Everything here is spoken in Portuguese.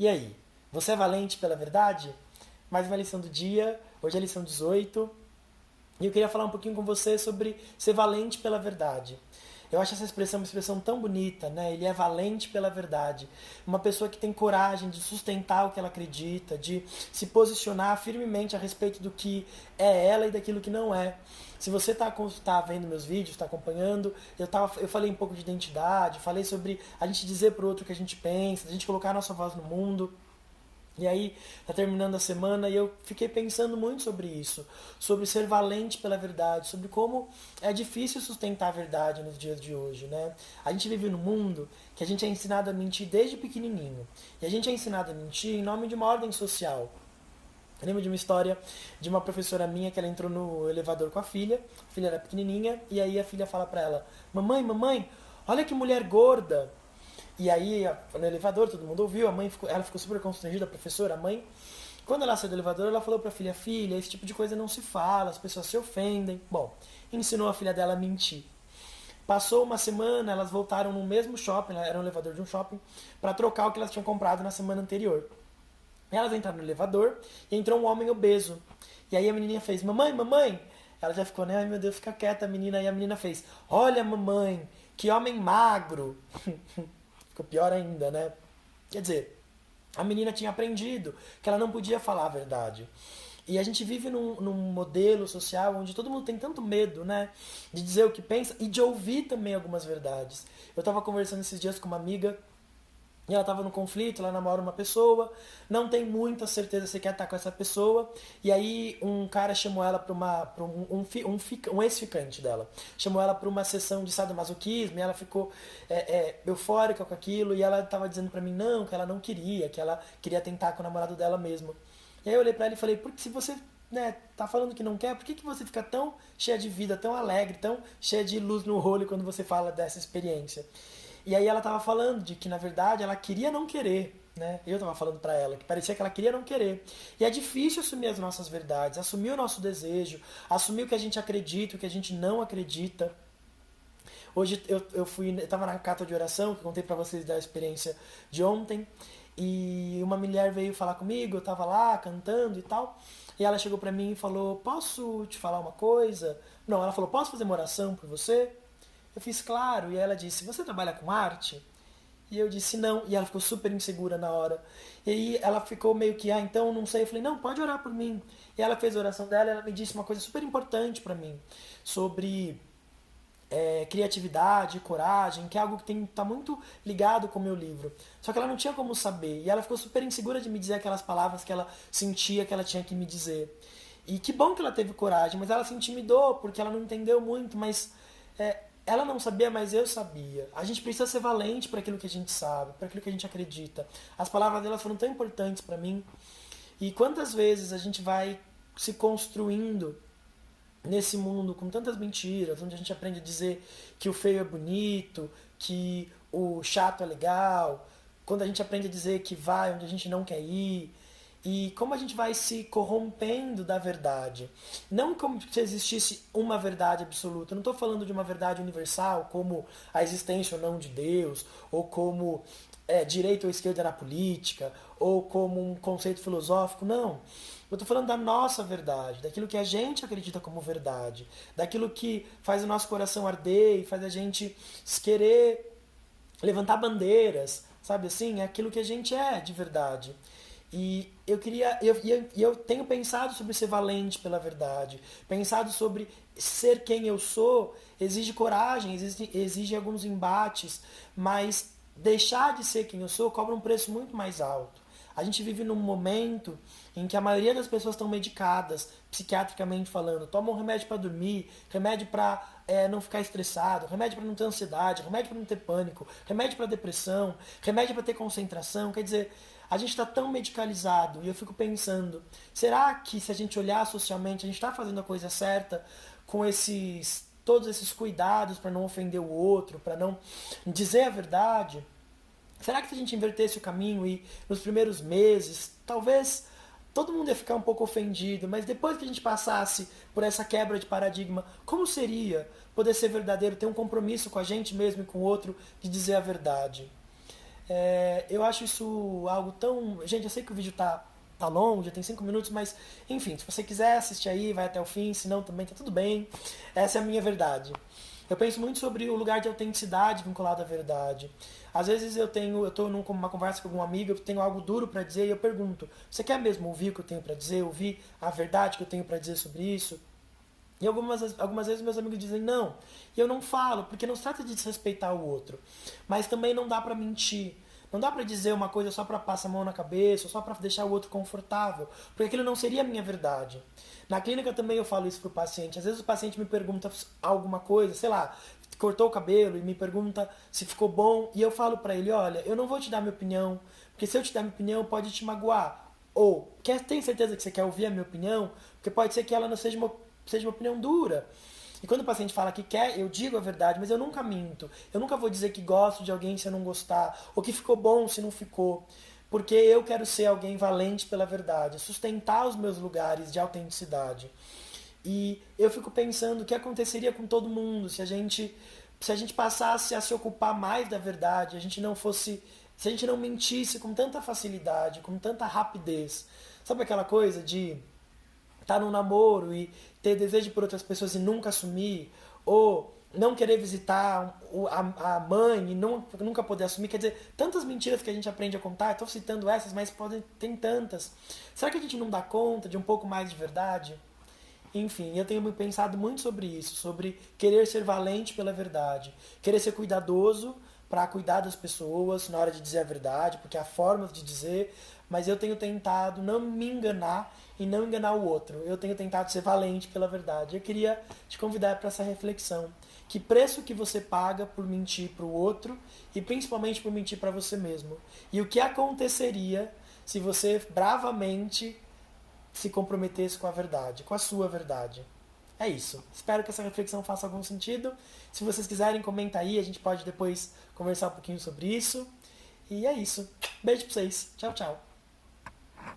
E aí? Você é valente pela verdade? Mais uma lição do dia, hoje é a lição 18. E eu queria falar um pouquinho com você sobre ser valente pela verdade. Eu acho essa expressão uma expressão tão bonita, né? Ele é valente pela verdade. Uma pessoa que tem coragem de sustentar o que ela acredita, de se posicionar firmemente a respeito do que é ela e daquilo que não é. Se você tá vendo meus vídeos, está acompanhando, eu falei um pouco de identidade, falei sobre a gente dizer pro outro o que a gente pensa, a gente colocar a nossa voz no mundo. E aí, tá terminando a semana e eu fiquei pensando muito sobre isso, sobre ser valente pela verdade, sobre como é difícil sustentar a verdade nos dias de hoje, né? A gente vive num mundo que a gente é ensinado a mentir desde pequenininho. E a gente é ensinado a mentir em nome de uma ordem social. Eu lembro de uma história de uma professora minha que ela entrou no elevador com a filha era pequenininha, e aí a filha fala pra ela: Mamãe, mamãe, olha que mulher gorda. E aí, no elevador, todo mundo ouviu, ela ficou super constrangida, a professora, a mãe. Quando ela saiu do elevador, ela falou pra filha: Filha, esse tipo de coisa não se fala, as pessoas se ofendem. Bom, ensinou a filha dela a mentir. Passou uma semana, elas voltaram no mesmo shopping, era um elevador de um shopping, para trocar o que elas tinham comprado na semana anterior. Elas entraram no elevador e entrou um homem obeso. E aí a menininha fez: Mamãe, mamãe. Ela já ficou, né? Ai meu Deus, fica quieta a menina. E a menina fez: Olha, mamãe, que homem magro. Ficou pior ainda, né? Quer dizer, a menina tinha aprendido que ela não podia falar a verdade. E a gente vive num modelo social onde todo mundo tem tanto medo, né? De dizer o que pensa e de ouvir também algumas verdades. Eu tava conversando esses dias com uma amiga e ela estava no conflito, ela namora uma pessoa, não tem muita certeza se quer estar com essa pessoa, e aí um cara chamou ela para um ex-ficante dela, chamou ela para uma sessão de sadomasoquismo, e ela ficou eufórica com aquilo, e ela estava dizendo para mim não, que ela não queria, que ela queria tentar com o namorado dela mesmo. E aí eu olhei para ela e falei: porque se você tá falando que não quer, por que você fica tão cheia de vida, tão alegre, tão cheia de luz no olho quando você fala dessa experiência? E aí ela tava falando de que, na verdade, ela queria não querer, né? Eu tava falando pra ela que parecia que ela queria não querer. E é difícil assumir as nossas verdades, assumir o nosso desejo, assumir o que a gente acredita, o que a gente não acredita. Hoje eu tava na carta de oração, que eu contei pra vocês da experiência de ontem, e uma mulher veio falar comigo, eu tava lá cantando e tal, e ela chegou pra mim e falou: Posso te falar uma coisa? Não, ela falou: Posso fazer uma oração por você? Eu fiz claro, e ela disse: Você trabalha com arte? E eu disse não, e ela ficou super insegura na hora. E aí ela ficou meio que: então não sei. Eu falei: não, pode orar por mim. E ela fez a oração dela, e ela me disse uma coisa super importante pra mim, sobre criatividade, coragem, que é algo que tá muito ligado com o meu livro. Só que ela não tinha como saber, e ela ficou super insegura de me dizer aquelas palavras que ela sentia que ela tinha que me dizer. E que bom que ela teve coragem, mas ela se intimidou, porque ela não entendeu muito, mas ela não sabia, mas eu sabia. A gente precisa ser valente para aquilo que a gente sabe, para aquilo que a gente acredita. As palavras dela foram tão importantes para mim. E quantas vezes a gente vai se construindo nesse mundo com tantas mentiras, onde a gente aprende a dizer que o feio é bonito, que o chato é legal, quando a gente aprende a dizer que vai onde a gente não quer ir, e como a gente vai se corrompendo da verdade. Não como se existisse uma verdade absoluta. Eu não estou falando de uma verdade universal, como a existência ou não de Deus, ou como direita ou esquerda na política, ou como um conceito filosófico. Não. Eu estou falando da nossa verdade, daquilo que a gente acredita como verdade, daquilo que faz o nosso coração arder e faz a gente querer levantar bandeiras, sabe assim? É aquilo que a gente é de verdade. E eu tenho pensado sobre ser valente pela verdade, pensado sobre ser quem eu sou, exige coragem, exige alguns embates, mas deixar de ser quem eu sou cobra um preço muito mais alto. A gente vive num momento em que a maioria das pessoas estão medicadas, psiquiatricamente falando, tomam remédio para dormir, remédio para não ficar estressado, remédio para não ter ansiedade, remédio para não ter pânico, remédio para depressão, remédio para ter concentração. Quer dizer, a gente está tão medicalizado e eu fico pensando, será que se a gente olhar socialmente, a gente está fazendo a coisa certa com todos esses cuidados para não ofender o outro, para não dizer a verdade? Será que se a gente invertesse o caminho e nos primeiros meses, talvez todo mundo ia ficar um pouco ofendido, mas depois que a gente passasse por essa quebra de paradigma, como seria poder ser verdadeiro, ter um compromisso com a gente mesmo e com o outro de dizer a verdade? Eu acho isso algo tão... Gente, eu sei que o vídeo tá longo, já tem 5 minutos, mas enfim, se você quiser assistir aí, vai até o fim, se não também tá tudo bem. Essa é a minha verdade. Eu penso muito sobre o lugar de autenticidade vinculado à verdade. Às vezes eu tô numa conversa com algum amigo, eu tenho algo duro para dizer e eu pergunto: você quer mesmo ouvir o que eu tenho para dizer, ouvir a verdade que eu tenho para dizer sobre isso? E algumas vezes meus amigos dizem não. E eu não falo, porque não se trata de desrespeitar o outro. Mas também não dá pra mentir. Não dá pra dizer uma coisa só pra passar a mão na cabeça, ou só pra deixar o outro confortável. Porque aquilo não seria a minha verdade. Na clínica também eu falo isso pro paciente. Às vezes o paciente me pergunta alguma coisa, sei lá, cortou o cabelo e me pergunta se ficou bom. E eu falo pra ele, olha, eu não vou te dar minha opinião, porque se eu te dar minha opinião pode te magoar. Ou, tem certeza que você quer ouvir a minha opinião? Porque pode ser que ela não seja uma opinião dura. E quando o paciente fala que quer, eu digo a verdade, mas eu nunca minto. Eu nunca vou dizer que gosto de alguém se eu não gostar, ou que ficou bom se não ficou. Porque eu quero ser alguém valente pela verdade, sustentar os meus lugares de autenticidade. E eu fico pensando o que aconteceria com todo mundo se a gente passasse a se ocupar mais da verdade, a gente não fosse, se a gente não mentisse com tanta facilidade, com tanta rapidez. Sabe aquela coisa de estar num namoro e ter desejo por outras pessoas e nunca assumir, ou não querer visitar a mãe e nunca poder assumir. Quer dizer, tantas mentiras que a gente aprende a contar, estou citando essas, mas tem tantas. Será que a gente não dá conta de um pouco mais de verdade? Enfim, eu tenho pensado muito sobre isso, sobre querer ser valente pela verdade, querer ser cuidadoso para cuidar das pessoas na hora de dizer a verdade, porque há formas de dizer, mas eu tenho tentado não me enganar e não enganar o outro. Eu tenho tentado ser valente pela verdade. Eu queria te convidar para essa reflexão. Que preço que você paga por mentir para o outro e principalmente por mentir para você mesmo? E o que aconteceria se você bravamente se comprometesse com a verdade, com a sua verdade? É isso. Espero que essa reflexão faça algum sentido. Se vocês quiserem, comenta aí. A gente pode depois conversar um pouquinho sobre isso. E é isso. Beijo pra vocês. Tchau, tchau.